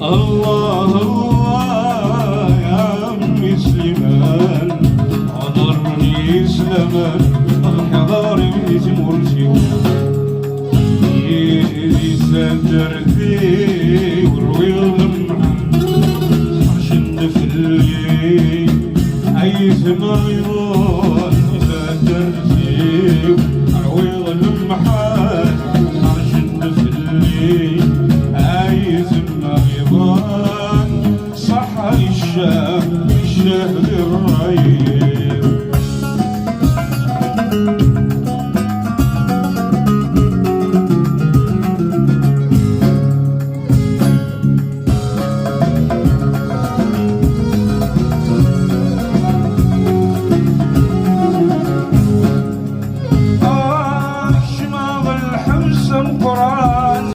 الله الله يا عمي سليمان حضرني زمان الحضار يجمرتي يدي ساترتي والويل